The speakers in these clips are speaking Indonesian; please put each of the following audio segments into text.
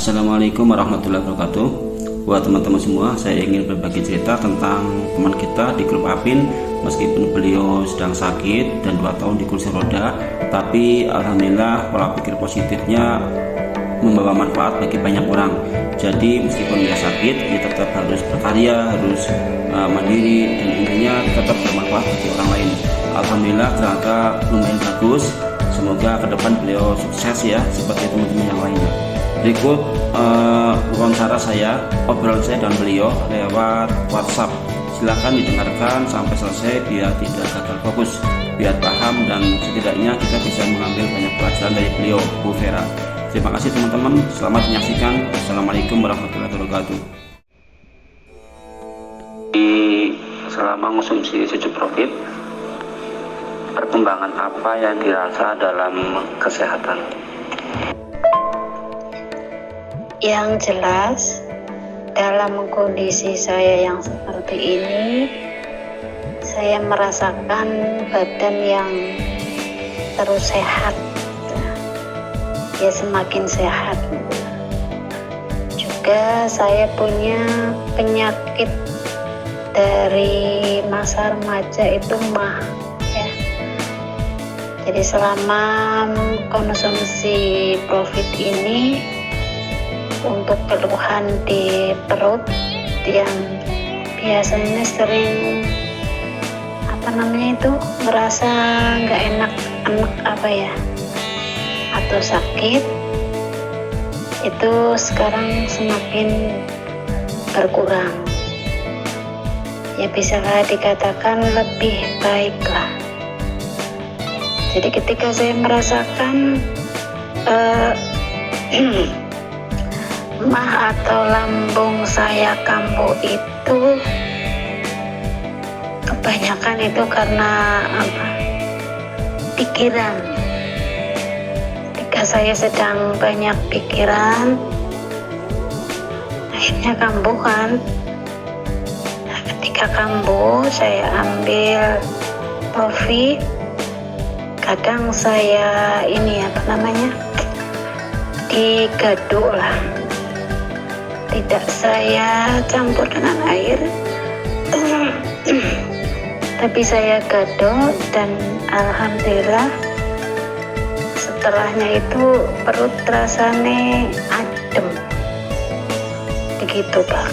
Assalamualaikum warahmatullahi wabarakatuh. Buat teman-teman semua, saya ingin berbagi cerita tentang teman kita di grup Apin. Meskipun beliau sedang sakit dan 2 tahun di kursi roda, tapi alhamdulillah pola pikir positifnya membawa manfaat bagi banyak orang. Jadi meskipun dia sakit, dia tetap harus berkarya, harus mandiri, dan intinya tetap bermanfaat bagi orang lain. Alhamdulillah ternyata lumayan bagus. Semoga ke depan beliau sukses ya, seperti teman-teman yang lainnya. Berikut wawancara saya, obrolan saya dan beliau lewat WhatsApp. Silahkan didengarkan sampai selesai biar tidak gagal fokus, biar paham dan setidaknya kita bisa mengambil banyak pelajaran dari beliau, Bu Vera. Terima kasih teman-teman, selamat menyaksikan. Assalamualaikum warahmatullahi wabarakatuh. Selama konsumsi susu profit, perkembangan apa yang dirasa dalam kesehatan? Yang jelas, dalam kondisi saya yang seperti ini, saya merasakan badan yang terus sehat, ya semakin sehat. Juga saya punya penyakit dari masa remaja itu mah, ya. Jadi selama konsumsi profit ini, untuk keluhan di perut yang biasanya sering ngerasa nggak enak atau sakit, itu sekarang semakin berkurang, ya bisa dikatakan lebih baik lah. Jadi ketika saya merasakan mah atau lambung saya kambuh itu kebanyakan itu karena pikiran. Ketika saya sedang banyak pikiran, akhirnya kambuh kan. Nah, ketika kambuh saya ambil profit. Kadang saya digaduk lah, tidak saya campur dengan air tapi saya gadok, dan alhamdulillah setelahnya itu perut rasanya adem begitu Pak.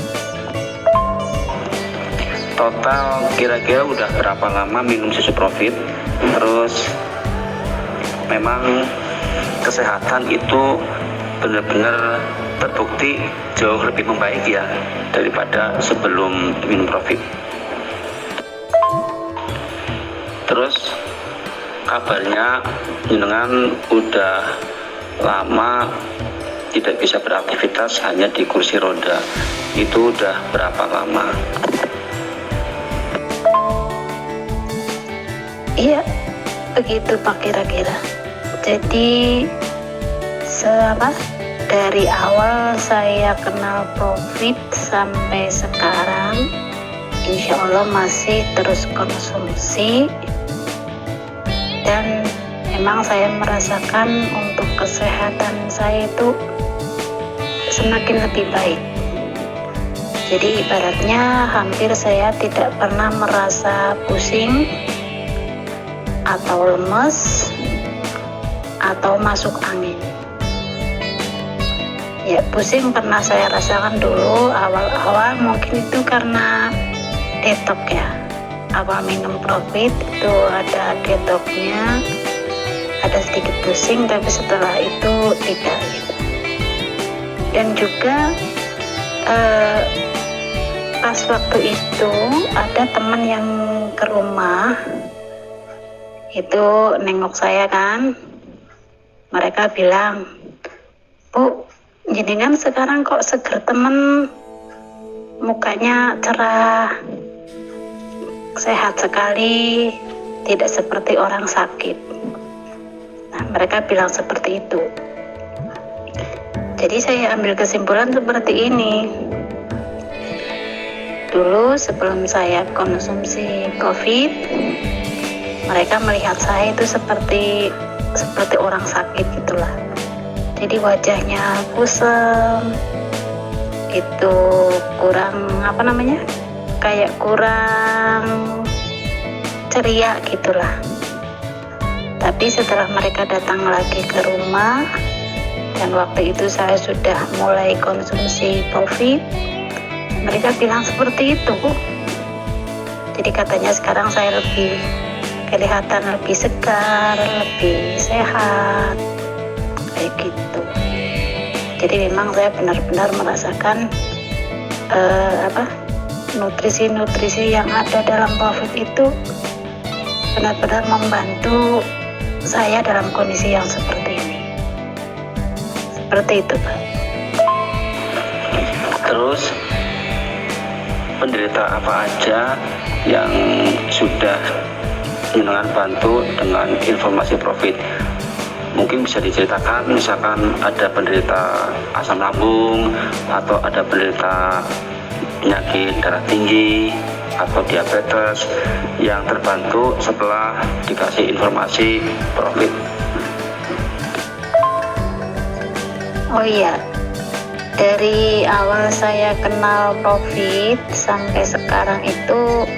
Total kira-kira udah berapa lama minum susu profit? Terus memang kesehatan itu benar-benar terbukti jauh lebih membaik ya daripada sebelum minum profit. Terus kabarnya jenengan udah lama tidak bisa beraktivitas, hanya di kursi roda. Itu udah berapa lama? Iya, begitu Pak kira-kira. Jadi dari awal saya kenal profit sampai sekarang, insya Allah masih terus konsumsi, dan memang saya merasakan untuk kesehatan saya itu semakin lebih baik. Jadi ibaratnya hampir saya tidak pernah merasa pusing atau lemes atau masuk angin. Ya, pusing pernah saya rasakan dulu awal-awal, mungkin itu karena detox ya. Awal minum profit itu ada detoxnya, ada sedikit pusing, tapi setelah itu tidak gitu. Dan juga pas waktu itu ada teman yang ke rumah itu nengok saya kan, mereka bilang, "Bu, jenengan sekarang kok seger temen, mukanya cerah, sehat sekali, tidak seperti orang sakit." Nah, mereka bilang seperti itu. Jadi saya ambil kesimpulan seperti ini. Dulu sebelum saya konsumsi COVID, mereka melihat saya itu seperti orang sakit gitulah. jadi wajahnya kusem, itu kurang kayak kurang ceria gitulah. Tapi setelah mereka datang lagi ke rumah, dan waktu itu saya sudah mulai konsumsi Profit, mereka bilang seperti itu. Jadi katanya sekarang saya lebih kelihatan lebih segar, lebih sehat, kayak gitu. Jadi memang saya benar-benar merasakan nutrisi-nutrisi yang ada dalam Profit itu benar-benar membantu saya dalam kondisi yang seperti ini. Seperti itu, Pak. Terus penderita apa aja yang sudah dengan bantu dengan informasi Profit? Mungkin bisa diceritakan, misalkan ada penderita asam lambung atau ada penderita penyakit darah tinggi atau diabetes yang terbantu setelah dikasih informasi Profit. Oh iya, dari awal saya kenal Profit sampai sekarang itu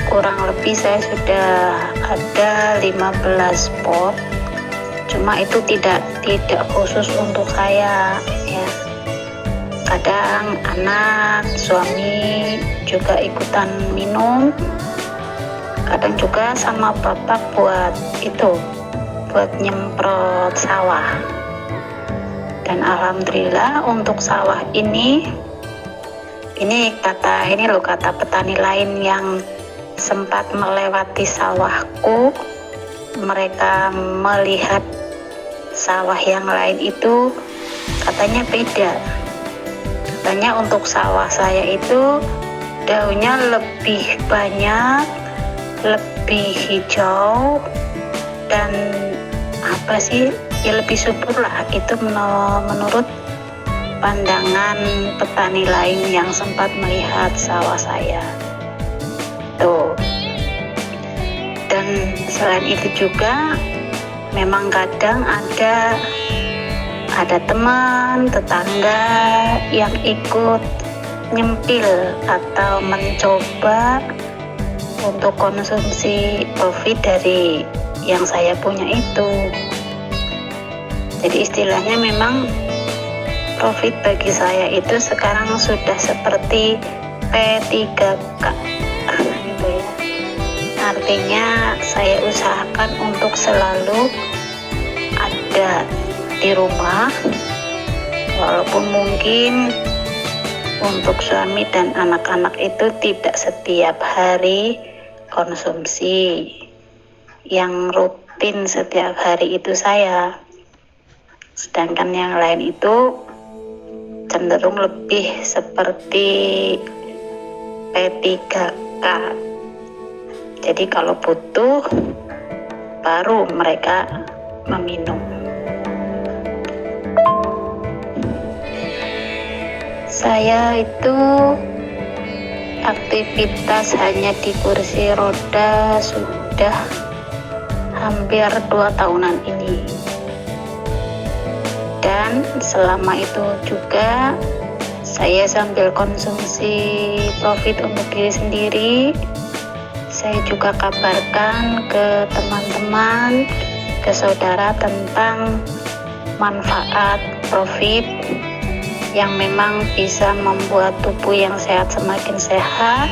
kurang lebih saya sudah ada 15 pot. Cuma itu tidak khusus untuk saya ya. Kadang anak, suami juga ikutan minum. Kadang juga sama bapak buat nyemprot sawah. Dan alhamdulillah untuk sawah ini kata petani lain yang sempat melewati sawahku, mereka melihat sawah yang lain itu katanya beda. Katanya untuk sawah saya itu daunnya lebih banyak, lebih hijau, dan lebih subur lah. Itu menurut pandangan petani lain yang sempat melihat sawah saya tuh. Dan selain itu juga memang kadang ada teman tetangga yang ikut nyempil atau mencoba untuk konsumsi Profit dari yang saya punya itu. Jadi istilahnya memang Profit bagi saya itu sekarang sudah seperti P3K gitu ya. Artinya saya usahakan untuk selalu ada di rumah, walaupun mungkin untuk suami dan anak-anak itu tidak setiap hari konsumsi. Yang rutin setiap hari itu saya, sedangkan yang lain itu cenderung lebih seperti P3K. Jadi kalau butuh baru mereka meminum. Saya itu aktivitas hanya di kursi roda sudah hampir 2 tahunan ini. Dan selama itu juga saya sambil konsumsi Profit untuk diri sendiri. Saya juga kabarkan ke teman-teman, ke saudara tentang manfaat Profit yang memang bisa membuat tubuh yang sehat semakin sehat,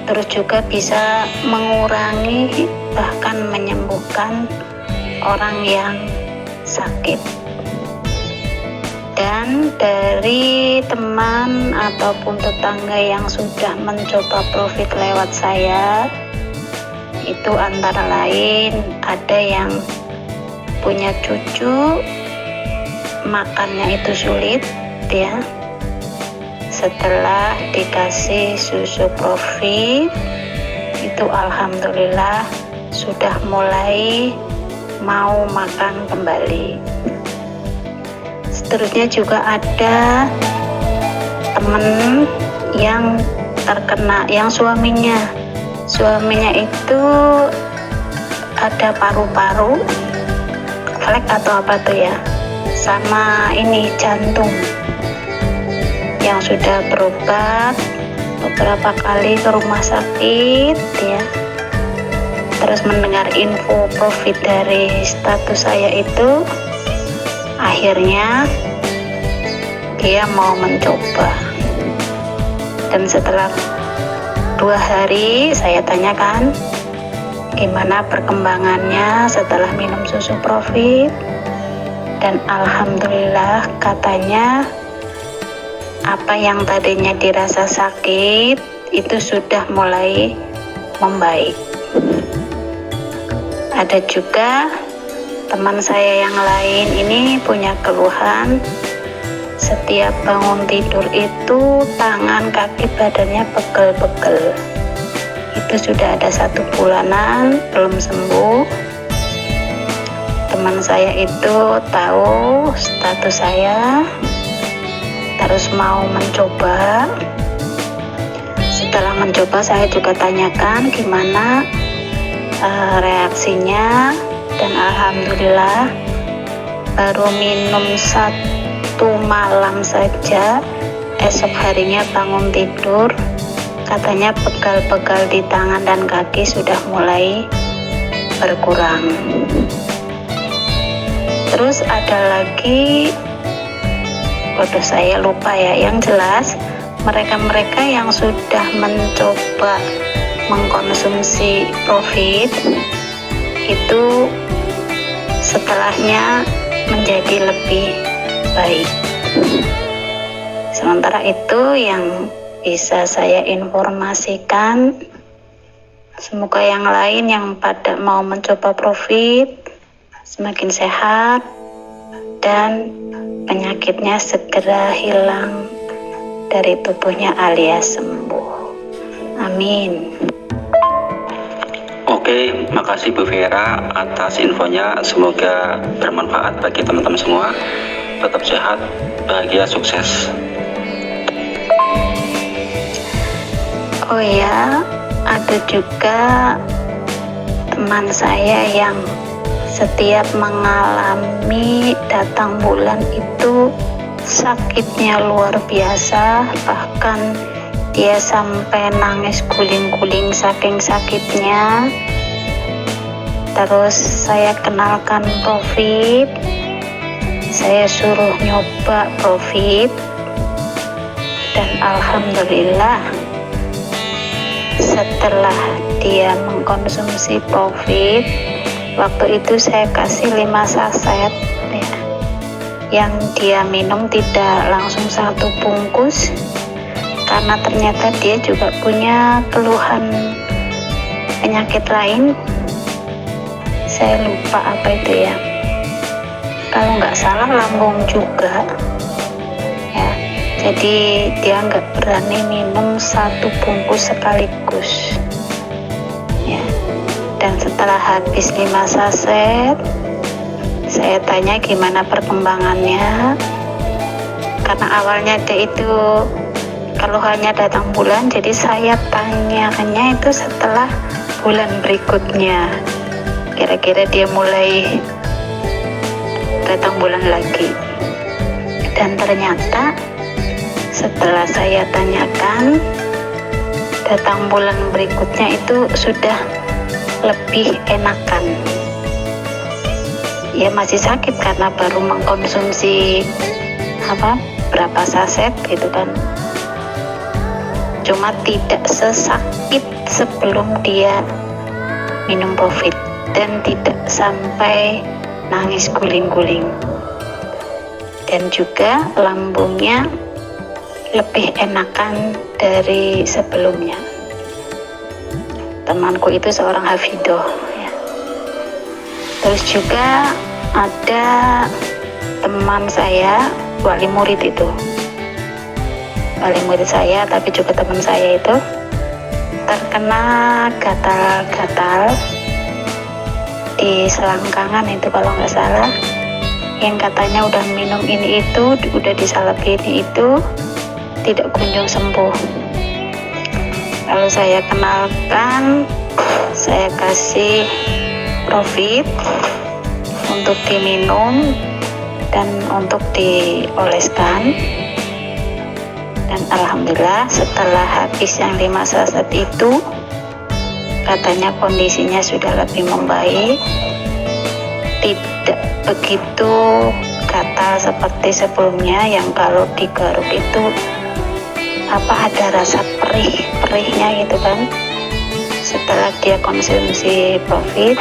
terus juga bisa mengurangi bahkan menyembuhkan orang yang sakit. Dan dari teman ataupun tetangga yang sudah mencoba Profit lewat saya, itu antara lain ada yang punya cucu makannya itu sulit ya, setelah dikasih susu Profit itu alhamdulillah sudah mulai mau makan kembali. Seterusnya juga ada temen yang terkena, yang suaminya itu ada paru-paru refleks atau apa tuh ya, sama ini jantung yang sudah berobat beberapa kali ke rumah sakit ya. Terus mendengar info profit dari status saya itu, akhirnya dia mau mencoba. Dan setelah 2 hari saya tanyakan gimana perkembangannya setelah minum susu profit, dan alhamdulillah katanya apa yang tadinya dirasa sakit itu sudah mulai membaik. Ada juga teman saya yang lain ini punya keluhan, setiap bangun tidur itu tangan kaki badannya pegel-pegel. Itu sudah ada 1 bulanan belum sembuh. Teman saya itu tahu status saya, terus mau mencoba. Setelah mencoba saya juga tanyakan gimana reaksinya, dan alhamdulillah baru minum 1 malam saja, esok harinya bangun tidur katanya pegal-pegal di tangan dan kaki sudah mulai berkurang. Terus ada lagi, waduh saya lupa ya, yang jelas mereka-mereka yang sudah mencoba mengkonsumsi profit itu setelahnya menjadi lebih baik. Sementara itu yang bisa saya informasikan, semoga yang lain yang pada mau mencoba profit semakin sehat dan penyakitnya segera hilang dari tubuhnya alias sembuh. Amin. Oke, makasih Bu Vera atas infonya. Semoga bermanfaat bagi teman-teman semua. Tetap sehat, bahagia, sukses. Oh ya, ada juga teman saya yang setiap mengalami datang bulan itu sakitnya luar biasa, bahkan dia sampai nangis guling-guling saking sakitnya. Terus saya kenalkan profit, saya suruh nyoba profit, dan alhamdulillah setelah dia mengkonsumsi profit, waktu itu saya kasih 5 saset ya, yang dia minum tidak langsung 1 bungkus karena ternyata dia juga punya keluhan penyakit lain. Saya lupa apa itu ya, kalau nggak salah lambung juga ya. Jadi dia nggak berani minum 1 bungkus sekaligus ya. Dan setelah habis 5 saset, saya tanya gimana perkembangannya, karena awalnya dia itu keluhannya datang bulan, jadi saya tanyanya itu setelah bulan berikutnya, kira-kira dia mulai datang bulan lagi. Dan ternyata setelah saya tanyakan, datang bulan berikutnya itu sudah lebih enakan. Ya masih sakit karena baru mengkonsumsi berapa saset gitu kan, cuma tidak sesakit sebelum dia minum profit dan tidak sampai nangis guling-guling, dan juga lambungnya lebih enakan dari sebelumnya. Temanku itu seorang hafidoh ya. Terus juga ada teman saya, wali murid saya, tapi juga teman saya itu terkena gatal-gatal di selangkangan itu kalau nggak salah, yang katanya udah minum ini itu, udah disalep ini itu, tidak kunjung sembuh. Lalu saya kenalkan, saya kasih profit untuk diminum dan untuk dioleskan. Dan alhamdulillah setelah habis yang 5 saset itu, katanya kondisinya sudah lebih membaik, tidak begitu gatal seperti sebelumnya yang kalau digaruk itu ada rasa perihnya gitu kan. Setelah dia konsumsi Profit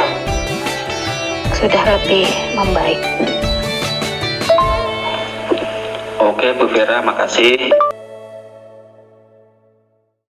sudah lebih membaik. Oke Bu Vera, makasih.